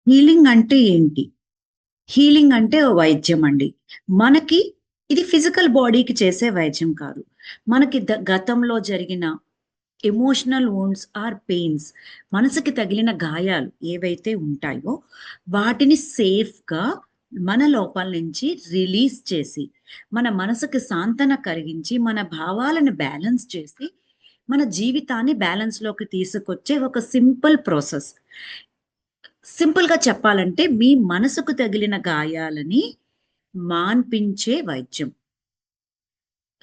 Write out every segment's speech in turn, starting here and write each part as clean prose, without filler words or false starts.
Healing అంటే ఏంటి? Healing అంటే ఓ వైద్యం అండి. మనకి ఇది ఫిజికల్ బాడీకి చేసే వైద్యం కాదు. మనకి గతంలో జరిగిన ఎమోషనల్ వూండ్స్ ఆర్ పెయిన్స్, మనసుకి తగిలిన గాయాలు ఏవైతే ఉంటాయో, వాటిని సేఫ్‌గా మన లోపల నుంచి రిలీజ్ చేసి, మన మనసుకి సాంతన కలిగించి, మన భావాలను బ్యాలెన్స్ చేసి, మన జీవితాన్ని బ్యాలెన్స్‌లోకి తీసుకొచ్చే ఒక సింపుల్ ప్రాసెస్. సింపుల్‌గా చెప్పాలంటే మీ మనసుకు తగిలిన గాయాలని మాన్పించే వైద్యం.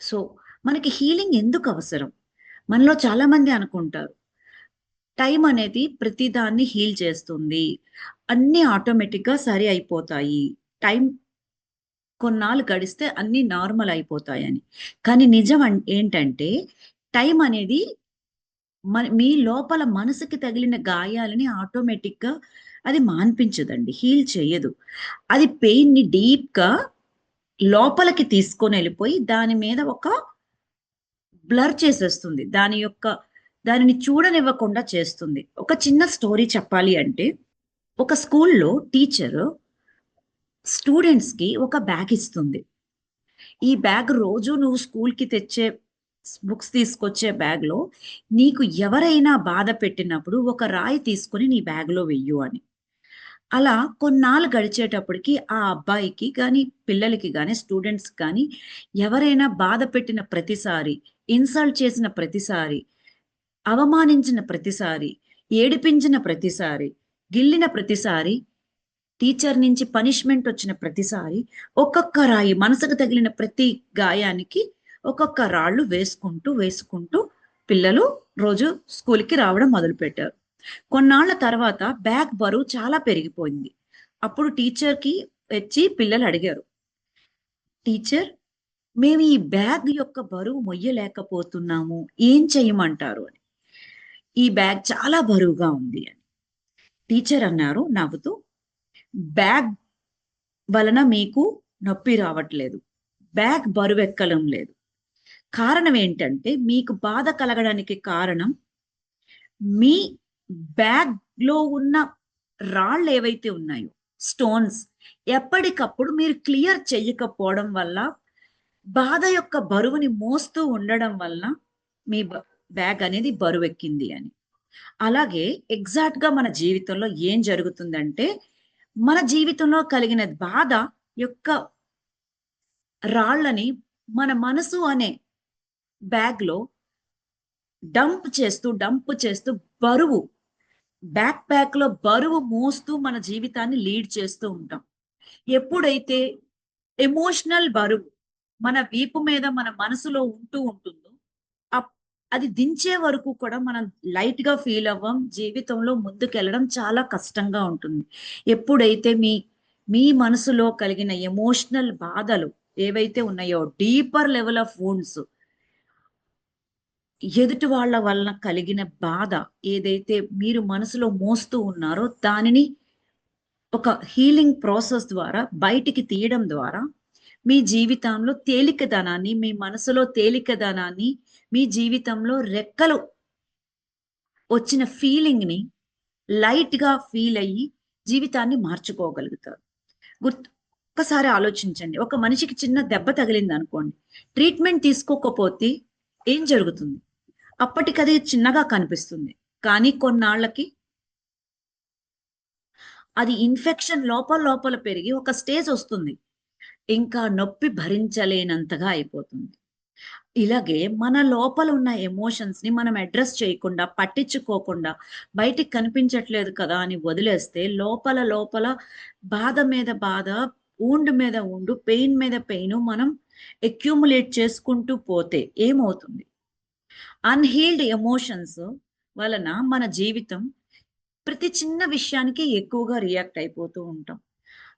సో, మనకి హీలింగ్ ఎందుకు అవసరం? మనలో చాలామంది అనుకుంటారు. టైం అనేది ప్రతిదాన్ని హీల్ చేస్తుంది. అన్నీ ఆటోమేటిక్‌గా సరి అయిపోతాయి. టైం కొన్నాళ్ళు గడిస్తే అన్నీ నార్మల్ అయిపోతాయని. కానీ నిజం ఏంటంటే టైం అనేది మీ లోపల మనసుకి తగిలిన గాయాలని ఆటోమేటిక్‌గా అది మాన్పించదండి. హీల్ చెయ్యదు. అది పెయిన్‌ని డీప్‌గా లోపలికి తీసుకొనెళ్ళిపోయి దాని మీద ఒక బ్లర్ చేసేస్తుంది. దానిని చూడనివ్వకుండా చేస్తుంది. ఒక చిన్న స్టోరీ చెప్పాలి అంటే, ఒక స్కూల్‌లో టీచరు స్టూడెంట్స్‌కి ఒక బ్యాగ్ ఇస్తుంది. ఈ బ్యాగ్ రోజు నువ్వు స్కూల్‌కి తెచ్చే బుక్స్ తీసుకొచ్చే బ్యాగ్‌లో నీకు ఎవరైనా బాధ పెట్టినప్పుడు ఒక రాయి తీసుకొని నీ బ్యాగ్‌లో వెయ్యు అని. అలా కొన్నాళ్ళు గడిచేటప్పటికి ఆ అబ్బాయికి గాని, పిల్లలకి గాని, స్టూడెంట్స్‌కి గాని ఎవరైనా బాధ పెట్టిన ప్రతిసారి, ఇన్సల్ట్ చేసిన ప్రతిసారి, అవమానించిన ప్రతిసారి, ఏడిపించిన ప్రతిసారి, గిల్లిన ప్రతిసారి, టీచర్ నుంచి పనిష్మెంట్ వచ్చిన ప్రతిసారి, ఒక్కొక్క రాయి మనసుకు తగిలిన ప్రతి గాయానికి ఒక్కొక్క రాళ్ళు వేసుకుంటూ పిల్లలు రోజు స్కూల్‌కి రావడం మొదలుపెట్టారు. కొన్నాళ్ళ తర్వాత బ్యాగ్ బరువు చాలా పెరిగిపోయింది. అప్పుడు టీచర్‌కి వచ్చి పిల్లలు అడిగారు. టీచర్, మేము ఈ బ్యాగ్ యొక్క బరువు మొయ్యలేకపోతున్నాము. ఏం చేయమంటారు అని. ఈ బ్యాగ్ చాలా బరువుగా ఉంది అని. టీచర్ అన్నారు నవ్వుతూ, బ్యాగ్ వలన మీకు నొప్పి రావట్లేదు. బ్యాగ్ బరువెక్కడం లేదు. కారణం ఏంటంటే మీకు బాధ కలగడానికి కారణం మీ బ్యాగ్‌లో ఉన్న రాళ్ళేవైతే ఉన్నాయో, స్టోన్స్ ఎప్పటికప్పుడు మీరు క్లియర్ చెయ్యకపోవడం వల్ల, బాధ యొక్క బరువుని మోస్తూ ఉండడం వలన మీ బ్యాగ్ అనేది బరువెక్కింది అని. అలాగే ఎగ్జాక్ట్‌గా మన జీవితంలో ఏం జరుగుతుందంటే, మన జీవితంలో కలిగిన బాధ యొక్క రాళ్ళని మన మనసు అనే బ్యాగ్‌లో డంప్ చేస్తూ బరువు ప్యాక్‌లో బరువు మోస్తూ మన జీవితాన్ని లీడ్ చేస్తూ ఉంటాం. ఎప్పుడైతే ఎమోషనల్ బరువు మన వీపు మీద మన మనసులో ఉంటుందో, అప్ అది దించే వరకు కూడా మనం లైట్‌గా ఫీల్ అవ్వం. జీవితంలో ముందుకెళ్ళడం చాలా కష్టంగా ఉంటుంది. ఎప్పుడైతే మీ మనసులో కలిగిన ఎమోషనల్ బాధలు ఏవైతే ఉన్నాయో డీపర్ లెవెల్ ఆఫ్ వూండ్స్, ఎదుటి వాళ్ళ వలన కలిగిన బాధ ఏదైతే మీరు మనసులో మోస్తూ ఉన్నారో దానిని ఒక హీలింగ్ ప్రాసెస్ ద్వారా బయటికి తీయడం ద్వారా మీ జీవితంలో తేలికదనాన్ని, మీ మనసులో తేలికదనాన్ని, మీ జీవితంలో రెక్కలు వచ్చిన ఫీలింగ్‌ని లైట్‌గా ఫీల్ అయ్యి జీవితాన్ని మార్చుకోగలుగుతారు. ఒక్కసారి ఆలోచించండి. ఒక మనిషికి చిన్న దెబ్బ తగిలిందనుకోండి. ట్రీట్‌మెంట్ తీసుకోకపోతే ఏం జరుగుతుంది? అప్పటికది చిన్నగా కనిపిస్తుంది. కానీ కొన్నాళ్ళకి అది ఇన్ఫెక్షన్ లోపల పెరిగి ఒక స్టేజొస్తుంది. ఇంకా నొప్పి భరించలేనంతగా అయిపోతుంది. ఇలాగే మన లోపల ఉన్న ఎమోషన్స్‌ని మనం అడ్రెస్ చేయకుండా, పట్టించుకోకుండా, బయటికి కనిపించట్లేదు కదా అని వదిలేస్తే లోపల బాధ మీద బాధ, వూండ్ మీద వూండు, పెయిన్ మీద పెయిను మనం అక్యుములేట్ చేసుకుంటూ పోతే ఏమవుతుంది? అన్‌హీల్డ్ ఎమోషన్స్ వలన మన జీవితం ప్రతి చిన్న విషయానికి ఎక్కువగా రియాక్ట్ అయిపోతూ ఉంటాం.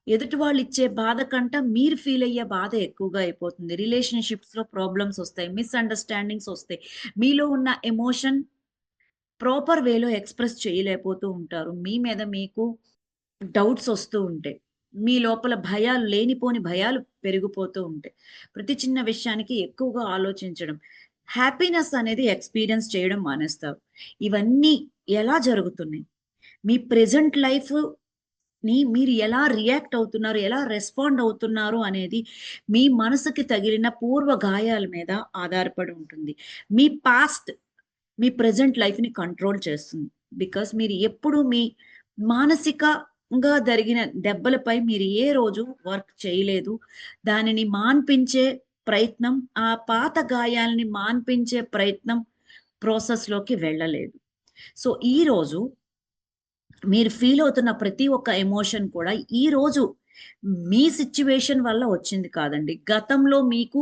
ఎదుటి వాళ్ళిచ్చే బాధ కంట మీరు ఫీల్ అయ్యే బాధ ఎక్కువగా అయిపోతుంది. రిలేషన్‌షిప్స్‌లో ప్రాబ్లమ్స్ ఒస్తాయి. మిస్‌అండర్‌స్టాండింగ్స్ ఒస్తాయి. మీలో ఉన్న ఎమోషన్ ప్రాపర్ వేలో ఎక్స్‌ప్రెస్ చేయలేకపోతూ ఉంటారు. మీ మీద మీకు డౌట్స్ ఒస్తూ ఉంటాయి. మీ లోపల భయాలు లేనిపోని భయాలు పెరిగిపోతూ ఉంటాయి. ప్రతి చిన్న విషయానికి ఎక్కువగా ఆలోచించడం. హ్యాపీనెస్ అనేది ఎక్స్‌పీరియన్స్ చేయడం మానేస్తారు. ఇవన్నీ ఎలా జరుగుతున్నాయి? మీ ప్రెజెంట్ లైఫ్ మీరు ఎలా రియాక్ట్ అవుతున్నారు, ఎలా రెస్పాండ్ అవుతున్నారు అనేది మీ మనసుకి తగిలిన పూర్వ గాయాల మీద ఆధారపడి ఉంటుంది. మీ పాస్ట్, మీ ప్రెజెంట్ లైఫ్‌ని కంట్రోల్ చేస్తుంది. బికాజ్ మీరు ఎప్పుడు మీ మానసికంగా జరిగిన దెబ్బలపై మీరు ఏ రోజు వర్క్ చేయలేదు. దానిని మాన్పించే ప్రయత్నం, ఆ పాత గాయాల్ని మాన్పించే ప్రయత్నం ప్రాసెస్‌లోకి వెళ్ళలేదు. సో, ఈరోజు మీరు ఫీల్ అవుతున్న ప్రతి ఒక్క ఎమోషన్ కూడా ఈరోజు మీ సిట్యుయేషన్ వల్ల వచ్చింది కాదండి. గతంలో మీకు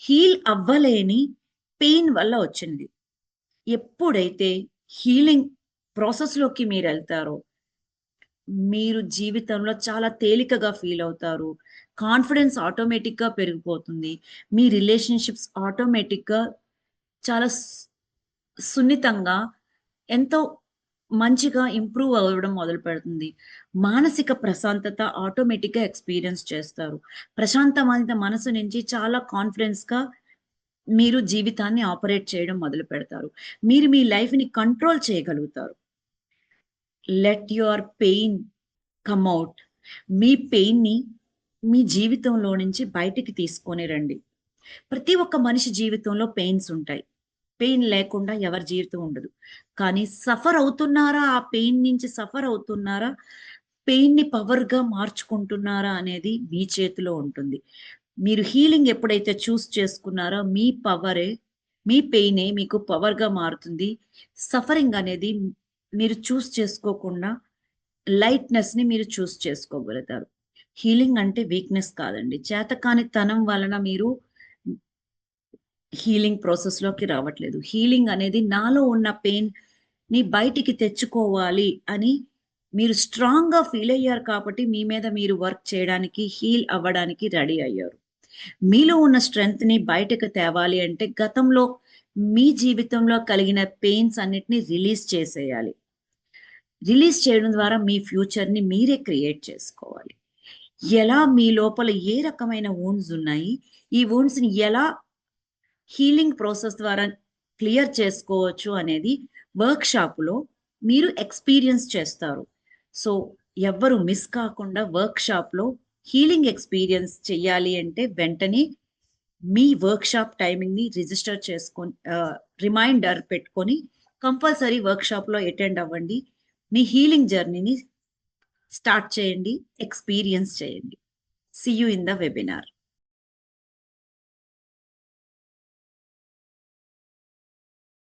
హీల్ అవ్వలేని పెయిన్ వల్ల వచ్చింది. ఎప్పుడైతే హీలింగ్ ప్రాసెస్‌లోకి మీరెళ్తారో, మీరు జీవితంలో చాలా తేలికగా ఫీల్ అవుతారు. కాన్ఫిడెన్స్ ఆటోమేటిక్‌గా పెరిగిపోతుంది. మీ రిలేషన్‌షిప్స్ ఆటోమేటిక్‌గా చాలా సున్నితంగా ఎంతో మంచిగా ఇంప్రూవ్ అవ్వడం మొదలుపెడుతుంది. మానసిక ప్రశాంతత ఆటోమేటిక్‌గా ఎక్స్‌పీరియన్స్ చేస్తారు. ప్రశాంతమైన మనసు నుంచి చాలా కాన్ఫిడెన్స్‌గా మీరు జీవితాన్ని ఆపరేట్ చేయడం మొదలుపెడతారు. మీరు మీ లైఫ్‌ని కంట్రోల్ చేయగలుగుతారు. Let your pain come out. మీ పెయిన్‌ని మీ జీవితంలో నుంచి బయటికి తీసుకొని రండి. ప్రతి ఒక్క మనిషి జీవితంలో పెయిన్స్ ఉంటాయి. పెయిన్ లేకుండా ఎవరి జీవితం ఉండదు. కానీ సఫర్ అవుతున్నారా? ఆ పెయిన్ నుంచి సఫర్ అవుతున్నారా? పెయిన్‌ని పవర్‌గా మార్చుకుంటున్నారా? అనేది మీ చేతిలో ఉంటుంది. మీరు హీలింగ్ ఎప్పుడైతే చేసుకున్నారో మీ పవరే, మీ పెయినే మీకు పవర్‌గా మారుతుంది. సఫరింగ్ అనేది మీరు చేసుకోకుండా లైట్‌నెస్‌ని మీరు చేసుకోగలుగుతారు. హీలింగ్ అంటే వీక్‌నెస్ కాదండి. చేతకానితనం వలన మీరు హీలింగ్ ప్రాసెస్‌లోకి రావట్లేదు. హీలింగ్ అనేది నాలో ఉన్న పెయిన్‌ని బయటికి తెచ్చుకోవాలి అని మీరు స్ట్రాంగ్‌గా ఫీల్ అయ్యారు కాబట్టి మీ మీద మీరు వర్క్ చేయడానికి, హీల్ అవ్వడానికి రెడీ అయ్యారు. మీలో ఉన్న స్ట్రెంగ్త్‌ని బయటకు తేవాలి అంటే గతంలో మీ జీవితంలో కలిగిన పెయిన్స్ అన్నిటిని రిలీజ్ చేసేయాలి. రిలీజ్ చేయడం ద్వారా మీ ఫ్యూచర్‌ని మీరే క్రియేట్ చేసుకోవాలి. ఎలా మీ లోపల ఏ రకమైన వూండ్స్ ఉన్నాయి? ఈ వూండ్స్‌ని ఎలా హీలింగ్ ప్రాసెస్ ద్వారా క్లియర్ చేసుకోవచ్చు అనేది వర్క్‌షాప్‌లో మీరు ఎక్స్‌పీరియన్స్ చేస్తారు. సో, ఎవ్వరు మిస్ కాకుండా వర్క్‌షాప్‌లో హీలింగ్ ఎక్స్‌పీరియన్స్ చెయ్యాలి అంటే వెంటనే మీ వర్క్‌షాప్ టైమింగ్‌ని రిజిస్టర్ రిమైండర్ పెట్టుకొని కంపల్సరీ వర్క్‌షాప్‌లో అటెండ్ అవ్వండి. మీ హీలింగ్ జర్నీని స్టార్ట్ చేయండి. ఎక్స్‌పీరియన్స్ చేయండి. See you in the webinar.